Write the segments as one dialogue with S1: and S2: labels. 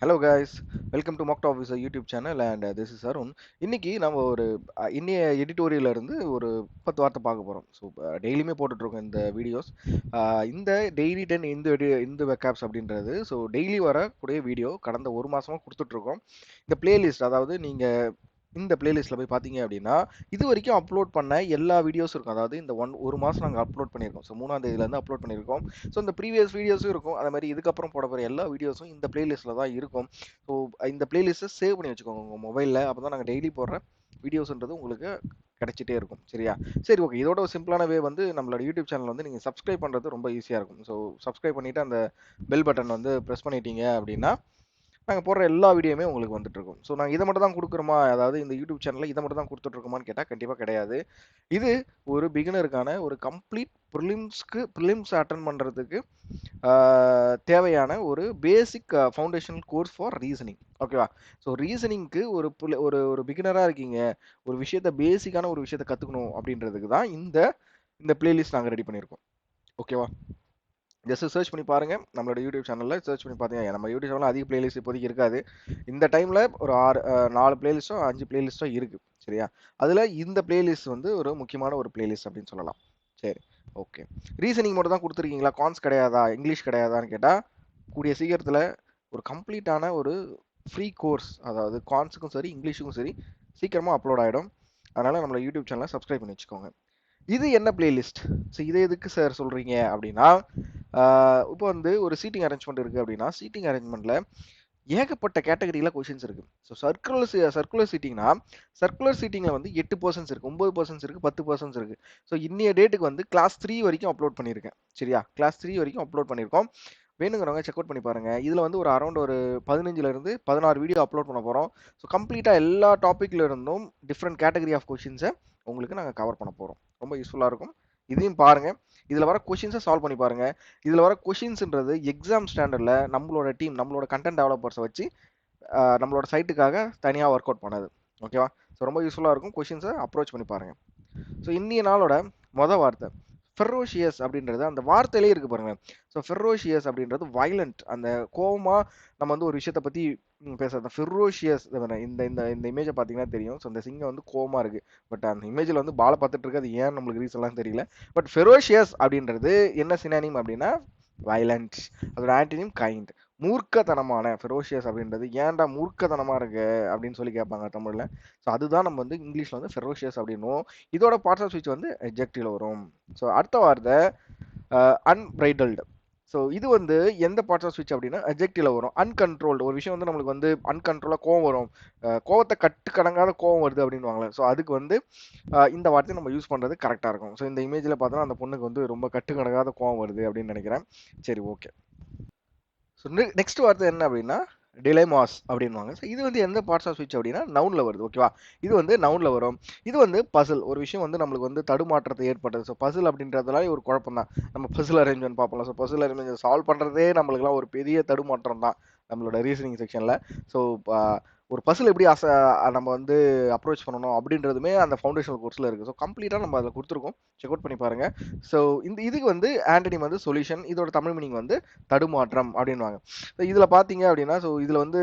S1: Hello guys, welcome to மோக்டா officer YouTube channel and this is Arun. இன்னைக்கு நம்ம ஒரு இன்னைய எடிட்டோரியல்ல இருந்து ஒரு 10 வார்த்தை பார்க்க போகிறோம். ஸோ டெய்லியுமே போட்டுட்ருக்கோம் இந்த வீடியோஸ். இந்த டெய்லி 10 இந்த வெக்காப்ஸ் அப்படின்றது ஸோ டெய்லி வரக்கூடிய வீடியோ கடந்த ஒரு மாதமாக கொடுத்துட்ருக்கோம். இந்த பிளேலிஸ்ட், அதாவது நீங்கள் இந்த பிளேலிஸ்ட்டில் போய் பார்த்தீங்க அப்படின்னா இது வரைக்கும் அப்லோட் பண்ண எல்லா வீடியோஸும் இருக்கும். அதாவது இந்த ஒரு மாதம் நாங்கள் அப்லோட் பண்ணியிருக்கோம். ஸோ 3ஆம் தேதியிலேருந்து அப்லோட் பண்ணியிருக்கோம். ஸோ இந்த ப்ரீவியஸ் வீடியோஸும் இருக்கும். அதே மாதிரி இதுக்கப்புறம் போட போகிற எல்லா வீடியோஸும் இந்த பிளேலிஸ்ட்டில் தான் இருக்கும். ஸோ இந்த பிளேலிஸ்ட்டை சேவ் பண்ணி வச்சுக்கோங்க உங்கள் மொபைலில். அப்போ தான் நாங்கள் டெய்லி போடுற வீடியோஸ்ன்றது உங்களுக்கு கிடைச்சிட்டே இருக்கும். சரியா? சரி, ஓகே. இதோட ஒரு சிம்பிளான வே வந்து நம்மளோட யூடியூப் சேனல் வந்து நீங்கள் சப்ஸ்கிரைப் பண்ணுறது ரொம்ப ஈஸியாக இருக்கும். ஸோ சப்ஸ்கிரைப் பண்ணிவிட்டு அந்த பெல் பட்டன் வந்து ப்ரெஸ் பண்ணிட்டீங்க அப்படின்னா நாங்கள் போடுற எல்லா வீடியோமே உங்களுக்கு வந்துட்டு இருக்கும். ஸோ நாங்கள் இதை மட்டும் தான் கொடுக்குறோமா, அதாவது இந்த யூடியூப் சேனலில் இதை மட்டும் தான் கொடுத்துட்ருக்கோமான்னு கேட்டால் கண்டிப்பாக கிடையாது. இது ஒரு பிகினருக்கான ஒரு கம்ப்ளீட் ப்ரிலிம்ஸ் அட்டன் பண்ணுறதுக்கு தேவையான ஒரு பேசிக் ஃபவுண்டேஷனல் கோர்ஸ் ஃபார் ரீசனிங். ஓகேவா? ஸோ ரீசனிங்க்கு ஒரு ஒரு பிகினராக இருக்கீங்க, ஒரு விஷயத்த பேசிக்கான ஒரு விஷயத்தை கற்றுக்கணும் அப்படின்றதுக்கு தான் இந்த இந்த பிளேலிஸ்ட் நாங்கள் ரெடி பண்ணியிருக்கோம். ஓகேவா? ஜஸ்ட் சர்ச் பண்ணி பாருங்க. நம்மளோட யூடியூப் சேனலில் சர்ச் பண்ணி பார்த்தீங்க. நம்ம யூடியூப் சேனலில் அதிக பிளேலிஸ்ட் இப்போதைக்கு இருக்காது. இந்த டைமில் ஒரு 4 பிளேலிஸ்ட்டோ 5 பிளேலிஸ்ட்டோ இருக்குது. சரியா? அதில் இந்த பிளேலிஸ்ட் வந்து ஒரு முக்கியமான ஒரு பிளேலிஸ்ட் அப்படின்னு சொல்லலாம். சரி, ஓகே. ரீசனிங் மட்டும் தான் கொடுத்துருக்கீங்களா, கான்ஸ் கிடையாதா, இங்கிலீஷ் கிடையாதான்னு கேட்டால் கூடிய சீக்கிரத்தில் ஒரு கம்ப்ளீட்டான ஒரு ஃப்ரீ கோர்ஸ், அதாவது கான்ஸுக்கும் சரி இங்கிலீஷுக்கும் சரி சீக்கிரமாக அப்லோட் ஆகிடும். அதனால் நம்மளோட யூடியூப் சேனலை சப்ஸ்கிரைப் பண்ணி வச்சுக்கோங்க. இது என்ன பிளேலிஸ்ட்? ஸோ இதை எதுக்கு சார் சொல்கிறீங்க அப்படின்னா, இப்போ வந்து ஒரு சீட்டிங் அரேஞ்ச்மெண்ட் இருக்குது அப்படின்னா சீட்டிங் அரேஞ்ச்மெண்ட்டில் ஏகப்பட்ட கேட்டகரியில் கொஷின்ஸ் இருக்குது. ஸோ சர்க்குலர் சீட்டிங்னா சர்க்குலர் சீட்டிங்கில் வந்து 8% இருக்குது, 9% இருக்குது, 10% இருக்குது. ஸோ இன்னைய டேட்டுக்கு வந்து கிளாஸ் 3 வரைக்கும் அப்லோட் பண்ணியிருக்கேன். சரியா? கிளாஸ் 3 வரைக்கும் அப்லோட் பண்ணியிருக்கோம். வேணுங்கிறவங்க செக் அவுட் பண்ணி பாருங்கள். இதில் வந்து ஒரு அரௌண்ட் ஒரு 15லேருந்து 16 வீடியோ அப்லோட் பண்ண போகிறோம். ஸோ கம்ப்ளீட்டாக எல்லா டாப்பிக்ல இருந்தும் டிஃப்ரெண்ட் கேட்டகரி ஆஃப் கொஷின்ஸை உங்களுக்கு நாங்கள் கவர் பண்ண போகிறோம். ரொம்ப யூஸ்ஃபுல்லாக இருக்கும். இதையும் பாருங்கள். இதில் வர கொஷின்ஸை சால்வ் பண்ணி பாருங்கள். இதில் வர கொஷின்ஸ்ன்றது எக்ஸாம் ஸ்டாண்டர்டில் நம்மளோட டீம், நம்மளோட கண்டென்ட் டெவலப்பர்ஸை வச்சு நம்மளோட சைட்டுக்காக தனியாக ஒர்க் அவுட் பண்ணது. ஓகேவா? ஸோ ரொம்ப யூஸ்ஃபுல்லாக இருக்கும். கொஷின்ஸை அப்ரோச் பண்ணி பாருங்கள். ஸோ இன்னைய நாளோட வார்த்தை ஃபெரோஷியஸ் அப்படின்றது அந்த வார்த்தையிலே இருக்கு பாருங்க. ஸோ ஃபெரோஷியஸ் அப்படின்றது வயலண்ட், அந்த கோவமா நம்ம வந்து ஒரு விஷயத்தை பற்றி பேசுறது. ஃபெரோஷியஸ் இந்த இந்த இந்த இமேஜை பார்த்தீங்கன்னா தெரியும். ஸோ இந்த சிங்கம் வந்து கோவமா இருக்கு. பட் அந்த இமேஜில் வந்து பாலை பார்த்துட்டு இருக்கு. அது ஏன் நம்மளுக்கு ரீசன்லாம் தெரியல. பட் ஃபெரோஷியஸ் அப்படின்றது என்ன சினானிம் அப்படின்னா வயலண்ட். அதோட ஆன்டினிம் கைண்ட். மூர்க்கத்தனமான. ஃபெரோஷியஸ் அப்படின்றது ஏன்டா மூர்க்கத்தனமா இருக்கு அப்படின்னு சொல்லி கேட்பாங்க தமிழில். ஸோ அதுதான் நம்ம வந்து இங்கிலீஷில் வந்து ஃபெரோஷியஸ் அப்படின்னும். இதோட பார்ட்ஸ் ஆஃப் ஸ்பீச் வந்து எஜெக்டிவ்ல வரும். ஸோ அடுத்த வார்த்தை அன்பிரைடல்டு. ஸோ இது வந்து எந்த பார்ட்ஸ் ஆஃப் ஸ்பீச் அப்படின்னா எஜெக்டிவ்ல வரும். அன்கண்ட்ரோல்டு. ஒரு விஷயம் வந்து நம்மளுக்கு வந்து அன்கண்ட்ரோலாக கோவம் வரும், கோவத்தை கட்டுக்கடங்காத கோவம் வருது அப்படின்வாங்களே. ஸோ அதுக்கு வந்து இந்த வார்த்தையை நம்ம யூஸ் பண்ணுறது கரெக்டாக இருக்கும். ஸோ இந்த இமேஜில் பார்த்தோன்னா அந்த பொண்ணுக்கு வந்து ரொம்ப கட்டுக்கடங்காத கோவம் வருது அப்படின்னு நினைக்கிறேன். சரி, ஓகே. ஸோ நெக்ஸ்ட் வார்த்தை என்ன அப்படின்னா டிலேமாஸ் அப்படின்வாங்க. ஸோ இது வந்து எந்த பார்ட்ஸ் ஆஃப் ஸ்பீச் அப்படின்னா நவுனில் வருது. ஓகேவா? இது வந்து நவுனில் வரும். இது வந்து பசில். ஒரு விஷயம் வந்து நம்மளுக்கு வந்து தடுமாற்றத்தை ஏற்படுது. ஸோ பசில் அப்படின்றதுனால ஒரு குழப்பம் தான். நம்ம பசில் அரேஞ்ச்மெண்ட் பார்ப்போம். ஸோ பசில் அரேஞ்ச்மெண்ட் சால்வ் பண்ணுறதே நம்மளுக்குலாம் ஒரு பெரிய தடுமாற்றம் தான் நம்மளோட ரீசனிங் செக்ஷனில். ஸோ ஒரு பசில் எப்படி நம்ம வந்து அப்ரோச் பண்ணணும் அப்படின்றதுமே அந்த ஃபவுண்டேஷனல் கோர்ஸில் இருக்குது. ஸோ கம்ப்ளீட்டாக நம்ம அதில் கொடுத்துருக்கோம். செக் அவுட் பண்ணி பாருங்கள். ஸோ இதுக்கு வந்து ஆண்டனிம் வந்து சொல்யூஷன். இதோட தமிழ் மீனிங் வந்து தடுமாற்றம் அப்படின்வாங்க. ஸோ இதில் பார்த்தீங்க அப்படின்னா ஸோ இதில் வந்து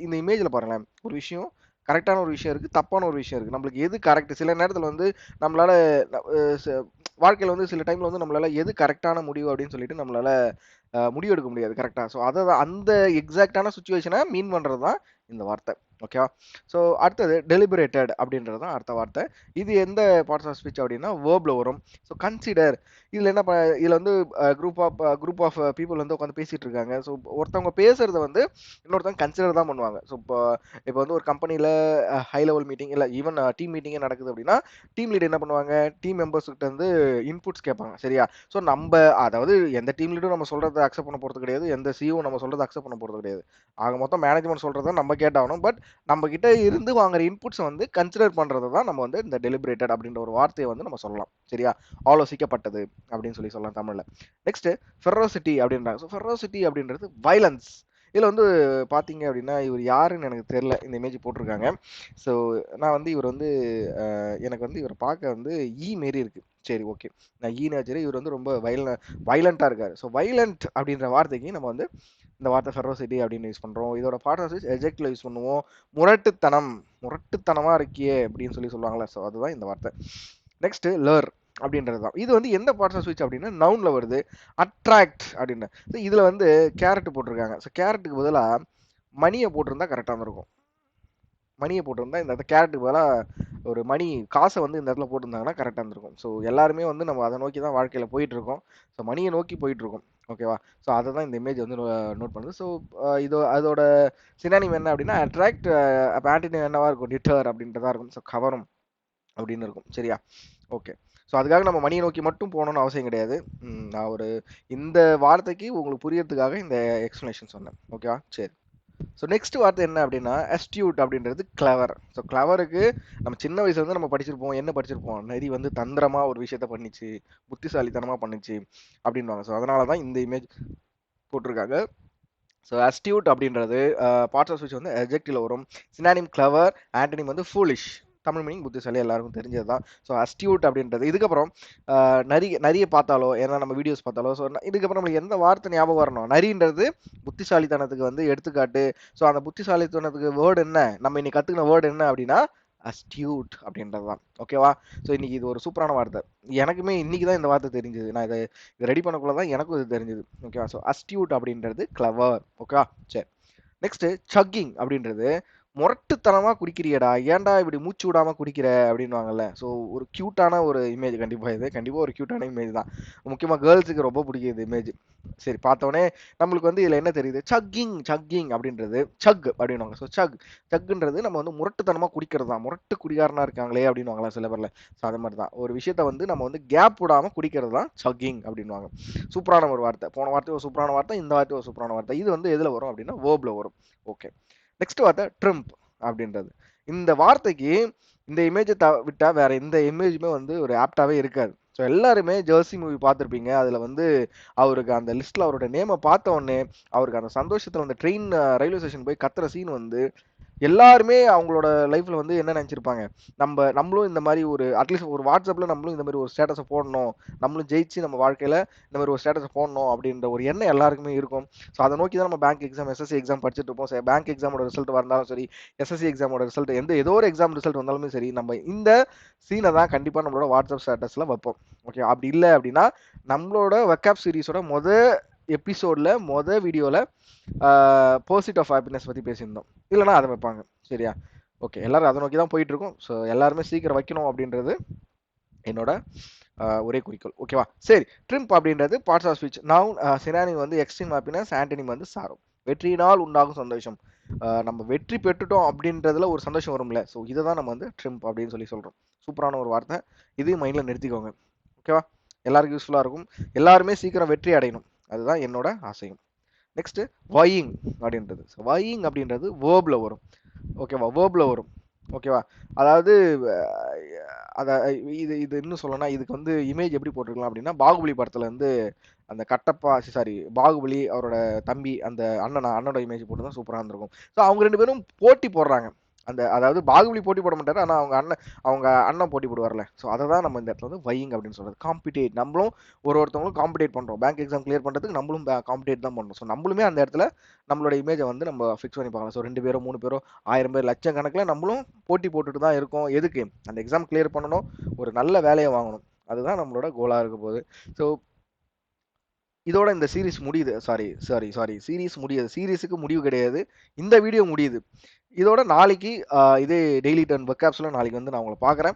S1: இந்த இமேஜில் பாருங்களேன். ஒரு விஷயம் கரெக்டான ஒரு விஷயம் இருக்குது, தப்பான ஒரு விஷயம் இருக்குது. நம்மளுக்கு எது கரெக்ட்? சில நேரத்தில் வந்து நம்மளால் வாழ்க்கையில் வந்து சில டைமில் வந்து நம்மளால் எது கரெக்டான முடிவு அப்படின்னு சொல்லிட்டு நம்மளால் முடிவு எடுக்க முடியாது கரெக்டாக. ஸோ அதை அந்த எக்ஸாக்டான சுச்சுவேஷனை மீன் பண்ணுறது தான் இந்த வார்த்தை. ஓகேவா? ஸோ அடுத்தது டெலிபரேட்டட் அப்படின்றது தான் அடுத்த வார்த்தை. இது எந்த பார்ட்ஸ் ஆஃப் ஸ்பீச் அப்படின்னா வேர்பில் வரும். So consider. இதில் என்ன இதில் வந்து குரூப் ஆஃப் பீப்புள் வந்து உட்காந்து பேசிகிட்டு இருக்காங்க. ஸோ ஒருத்தவங்க பேசுகிறத வந்து இன்னொருத்தவங்க கன்சிடர் தான் பண்ணுவாங்க. ஸோ இப்போ வந்து ஒரு கம்பெனியில் ஹை லெவல் மீட்டிங் இல்லை ஈவன் டீம் மீட்டிங்கே நடக்குது அப்படின்னா டீம் லீடர் என்ன பண்ணுவாங்க, டீம் மெம்பர்ஸ் கிட்ட இருந்து இன்புட்ஸ் கேட்பாங்க. சரியா? ஸோ நம்ம அதாவது எந்த டீம் லீடரும் நம்ம சொல்கிறத அக்செப்ட் பண்ண போகிறது கிடையாது, எந்த சிஓ நம்ம சொல்கிறத அக்செப்ட் பண்ண போகிறது கிடையாது. ஆக மொத்தம் மேனேஜ்மெண்ட் சொல்கிறத நம்ம கேட்டாகணும். பட் நம்ம கிட்ட இருந்து வாங்குற இன்புட்ஸை வந்து கன்சிடர் பண்ணுறது தான் நம்ம வந்து இந்த டெலிபரேட்டட் அப்படின்ற ஒரு வார்த்தையை வந்து நம்ம சொல்லலாம். சரியா? ஆலோசிக்கப்பட்டது அப்படின்னு சொல்லலாம் தமிழில். நெக்ஸ்ட் ஃபெரோசிட்டி அப்படின்றாங்க. ஸோ ஃபெரோசிட்டி அப்படின்றது வயலன்ஸ். இதில் வந்து பார்த்தீங்க அப்படின்னா இவர் யாருன்னு எனக்கு தெரியல. இந்த இமேஜ் போட்டிருக்காங்க. ஸோ நான் வந்து இவர் வந்து எனக்கு வந்து இவரை பார்க்க வந்து மாரி இருக்கு. சரி, ஓகே. நான் ஈ நேச்சர், இவர் வந்து ரொம்ப வைலண்டா இருக்காரு. ஸோ வைலண்ட் அப்படின்ற வார்த்தைக்கு நம்ம வந்து இந்த வார்த்தை ஃபெரோசிட்டி அப்படின்னு யூஸ் பண்றோம். இதோட பார்ட் ஆஃப் ஸ்பீச் எஜெக்ட்ல யூஸ் பண்ணுவோம். முரட்டுத்தனம், முரட்டுத்தனமா இருக்கியே அப்படின்னு சொல்லுவாங்கல்ல. ஸோ அதுதான் இந்த வார்த்தை. நெக்ஸ்ட் லர் அப்படின்றது தான். இது வந்து எந்த பார்ட்ஸ் ஆஃப் ஸ்பீச் அப்படின்னா நவுன்ல வருது. அட்ராக்ட் அப்படின்னு. So இதுல வந்து கேரட் போட்டிருக்காங்க. ஸோ கேரட்டுக்கு பதிலா மணியை போட்டிருந்தா கரெக்டாக இருந்திருக்கும். மணியை போட்டிருந்தா இந்த இடத்துல கேரட்டுக்கு பதிலாக ஒரு மணி காசை வந்து இந்த இடத்துல போட்டிருந்தாங்கன்னா கரெக்டாக இருந்திருக்கும். ஸோ எல்லாருமே வந்து நம்ம அதை நோக்கி தான் வாழ்க்கையில் போயிட்டு இருக்கோம். ஸோ மணியை நோக்கி போயிட்டு இருக்கோம். ஓகேவா? ஸோ அதை தான் இந்த இமேஜ் வந்து நோட் பண்ணுது. ஸோ அதோட சினானிம் என்ன அப்படின்னா அட்ராக்ட். அப்போ ஆன்டினிம் என்னவா இருக்கும்? டிட்டர் அப்படின்றதா இருக்கும். ஸோ கவரும் அப்படின்னு இருக்கும். சரியா? ஓகே. ஸோ அதுக்காக நம்ம மணியை நோக்கி மட்டும் போகணும்னு அவசியம் கிடையாது. நான் ஒரு இந்த வார்த்தைக்கு உங்களுக்கு புரியறதுக்காக இந்த எக்ஸ்பிளனேஷன் சொன்னேன். ஓகேவா? சரி. ஸோ நெக்ஸ்ட் வார்த்தை என்ன அப்படின்னா அஸ்டியூட் அப்படின்றது கிளவர். ஸோ கிளவருக்கு நம்ம சின்ன வயசுல இருந்து நம்ம படிச்சிருப்போம். என்ன படிச்சிருப்போம்? நரி வந்து தந்திரமா ஒரு விஷயத்த பண்ணிச்சு, புத்திசாலித்தனமா பண்ணிச்சு அப்படின்வாங்க. ஸோ அதனால தான் இந்த இமேஜ் போட்டிருக்காங்க. ஸோ அஸ்டியூட் அப்படின்றது பார்ட்ஸ் ஆஃப் ஸ்பீச் வந்து அட்ஜெக்டிவ்ல வரும். சினானிம் கிளவர், ஆன்டனிம் வந்து ஃபூலிஷ். தமிழ் மீனிங் புத்திசாலி, எல்லாருக்கும் தெரிஞ்சது தான். ஸோ அஸ்டியூட் அப்படின்றது இதுக்கப்புறம் நிறைய பார்த்தாலோ, ஏன்னா நம்ம வீடியோஸ் பார்த்தாலோ, ஸோ இதுக்கப்புறம் நம்மளுக்கு எந்த வார்த்தை ஞாபகம் வரணும்? நரின்றது புத்திசாலித்தனத்துக்கு வந்து எடுத்துக்காட்டு. ஸோ அந்த புத்திசாலித்தனத்துக்கு வேர்டு என்ன? நம்ம இன்னைக்கு கற்றுக்கின வேர்டு என்ன அப்படின்னா அஸ்டியூட் அப்படின்றது தான். ஓகேவா? ஸோ இன்னைக்கு இது ஒரு சூப்பரான வார்த்தை. எனக்குமே இன்னைக்கு தான் இந்த வார்த்தை தெரிஞ்சது. நான் இதை ரெடி பண்ணக்குள்ள தான் எனக்கும் இது தெரிஞ்சது. ஓகேவா? ஸோ அஸ்டியூட் அப்படின்றது கிளவர். ஓகேவா? சரி. நெக்ஸ்ட் சக்கிங் அப்படின்றது முரட்டுத்தனமா குடிக்கிறியடா, ஏன்டா இப்படி மூச்சு விடாம குடிக்கிற அப்படின்வாங்கல்ல. ஸோ ஒரு கியூட்டான ஒரு இமேஜ். கண்டிப்பா ஒரு கியூட்டான இமேஜ் தான். முக்கியமா கேர்ள்ஸுக்கு ரொம்ப பிடிக்குது இமேஜ். சரி, பார்த்தோன்னே நம்மளுக்கு வந்து இதுல என்ன தெரியுது? சக்கிங் அப்படின்றது சக் அப்படின்வாங்க. ஸோ சக்குன்றது நம்ம வந்து முரட்டுத்தனமா குடிக்கிறது தான். முரட்டு குடிகாரனா இருக்காங்களே அப்படின்வாங்களா சில பேர்ல. ஸோ அது மாதிரி தான் ஒரு விஷயத்த வந்து நம்ம வந்து கேப் விடாம குடிக்கிறது தான் சக்கிங் அப்படின்வாங்க. சூப்பரான ஒரு வார்த்தை. போன வார்த்தை ஒரு சூப்பரான வார்த்தை, இந்த வார்த்தை ஒரு சூப்பரான வார்த்தை. இது வந்து எதுல வரும் அப்படின்னா வேர்ப்ல வரும். ஓகே. நெக்ஸ்ட் வார்த்தை ட்ரிம்ப் அப்படின்றது. இந்த வார்த்தைக்கு இந்த இமேஜை விட்டா வேற எந்த இமேஜுமே வந்து ஒரு ஆப்டாவே இருக்காது. ஸோ எல்லாருமே ஜெர்சி மூவி பார்த்துருப்பீங்க. அதில் வந்து அவருக்கு அந்த லிஸ்ட்டில் அவரோட நேமை பார்த்த உடனே அவருக்கு அந்த சந்தோஷத்தில் அந்த ட்ரெயின் ரயில்வே ஸ்டேஷன் போய் கத்துற சீன் வந்து எல்லாருமே அவங்களோட லைஃப்ல வந்து என்ன நினைச்சிருப்பாங்க? நம்மளும் இந்த மாதிரி ஒரு அட்லீஸ்ட் ஒரு வாட்ஸ்அப்ல நம்மளும் இந்த மாதிரி ஒரு ஸ்டேட்டஸை போடணும். நம்மளும் ஜெயிச்சு நம்ம வாழ்க்கையில இந்த மாதிரி ஒரு ஸ்டேட்டஸை போடணும் அப்படின்ற ஒரு எண்ணம் எல்லாருக்குமே இருக்கும். ஸோ அதை நோக்கி தான் நம்ம பேங்க் எக்ஸாம், எஸ்எஸ்சி எக்ஸாம் படிச்சுட்டு இருப்போம். சரி, பேங்க் எக்ஸாமோட ரிசல்ட் வந்தாலும் சரி, எஸ்எஸ்சி எக்ஸாமோட ரிசல்ட் ஏதோ ஒரு எக்ஸாம் ரிசல்ட் வந்தாலுமே சரி, நம்ம இந்த சீனை தான் கண்டிப்பா நம்மளோட வாட்ஸ்அப் ஸ்டேட்டஸ்ல வைப்போம். ஓகே. அப்படி இல்லை அப்படின்னா நம்மளோட வெக்காப் சீரிஸோட எபிசோட்ல வீடியோல பர்சூட் ஆஃப் ஹாப்பினஸ் பத்தி பேசியிருந்தோம். இல்லைன்னா அதை வைப்பாங்க. சரியா? ஓகே. எல்லாரும் அதை நோக்கி தான் போயிட்டு இருக்கோம். ஸோ எல்லாருமே சீக்கிரம் வைக்கணும் அப்படின்றது என்னோட ஒரே குறிக்கோள். ஓகேவா? சரி. ட்ரிம்ப் அப்படின்றது parts of speech. Noun, synonym வந்து எக்ஸ்ட்ரீம் ஹாப்பினஸ், ஆன்டனிம் வந்து சாரோ. வெற்றியினால் உண்டாகும் சந்தோஷம். நம்ம வெற்றி பெற்றுட்டோம் அப்படின்றதுல ஒரு சந்தோஷம் வரும்ல. ஸோ இதை தான் நம்ம வந்து ட்ரிம்ப் அப்படின்னு சொல்றோம். சூப்பரான ஒரு வார்த்தை. இது மைண்ட்ல நிறுத்திக்கோங்க. ஓகேவா? எல்லாருக்கும் யூஸ்ஃபுல்லா இருக்கும். எல்லாருமே சீக்கிரம் வெற்றி அடையணும். அதுதான் என்னோட ஆசையும். நெக்ஸ்ட் வையிங் அப்படின்றது. வையிங் அப்படின்றது வேர்ப்ல வரும். ஓகேவா? வேர்ப்ல வரும். ஓகேவா? அதாவது அத இது இது இன்னும் சொல்லணும்னா இதுக்கு வந்து இமேஜ் எப்படி போட்டிருக்கலாம் அப்படின்னா பாகுபலி படத்துல வந்து அந்த கட்டப்பா, சாரி, பாகுபலி அவரோட தம்பி அந்த அண்ணனோட இமேஜ் போட்டு தான் சூப்பராக இருந்திருக்கும். ஸோ அவங்க ரெண்டு பேரும் போட்டி போடுறாங்க. அதாவது பாகுபலி போட்டி போட மாட்டாரு, ஆனால் அவங்க அண்ணன் போட்டி போடுவார்ல. ஸோ அதை தான் நம்ம இந்த இடத்துல வந்து வையிங் அப்படின்னு சொல்றது. காம்பிடேட். நம்மளும் ஒருத்தவங்களும் காம்பிடேட் பண்றோம். பேங்க் எக்ஸாம் கிளியர் பண்றதுக்கு நம்மளும் காம்பிடேட் தான் பண்றோம். ஸோ நம்மளுமே அந்த இடத்துல நம்மளோட இமேஜை வந்து நம்ம ஃபிக்ஸ் பண்ணி பார்க்கலாம். ஸோ 2 பேரோ 3 பேரோ 1000 பேர் லட்சக்கணக்கில் நம்மளும் போட்டி போட்டுட்டு தான் இருக்கோம். எதுக்கு? அந்த எக்ஸாம் கிளியர் பண்ணணும், ஒரு நல்ல வேலையை வாங்கணும். அதுதான் நம்மளோட கோலா இருக்க போகுது. ஸோ இதோட இந்த சீரிஸ் முடியுது. சீரிஸ் முடியுது. சீரிஸுக்கு முடிவு கிடையாது. இந்த வீடியோ முடியுது. இதோட நாளைக்கு இதே டெய்லி டர்ன் வெக்காப்ஸ்ல நாளைக்கு வந்து நான் உங்களை பார்க்குறேன்.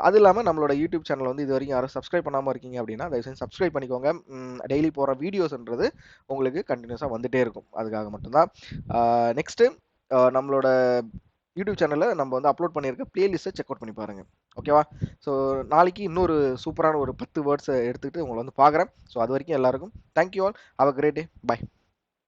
S1: அது இல்லாமல் நம்மளோட யூடியூப் சேனல் வந்து இது வரைக்கும் யாரும் சப்ஸ்கிரைப் பண்ணாமல் இருக்கீங்க அப்படின்னா தயவு செஞ்சு சப்ஸ்கிரைப் பண்ணிக்கோங்க. டெய்லி போகிற வீடியோஸ்ன்றது உங்களுக்கு கண்டினியூஸாக வந்துட்டே இருக்கும். அதுக்காக மட்டும்தான். நெக்ஸ்ட்டு நம்மளோட யூடியூப் சேனலில் நம்ம வந்து அப்லோட் பண்ணியிருக்க பிளேலிஸ்ட்டை செக் அவுட் பண்ணி பாருங்க. ஓகேவா? ஸோ நாளைக்கு இன்னொரு சூப்பரான ஒரு 10 வேர்ட்ஸை எடுத்துக்கிட்டு உங்களை வந்து பார்க்குறேன். ஸோ அது வரைக்கும் எல்லாருக்கும் thank you all. Have a great day. By.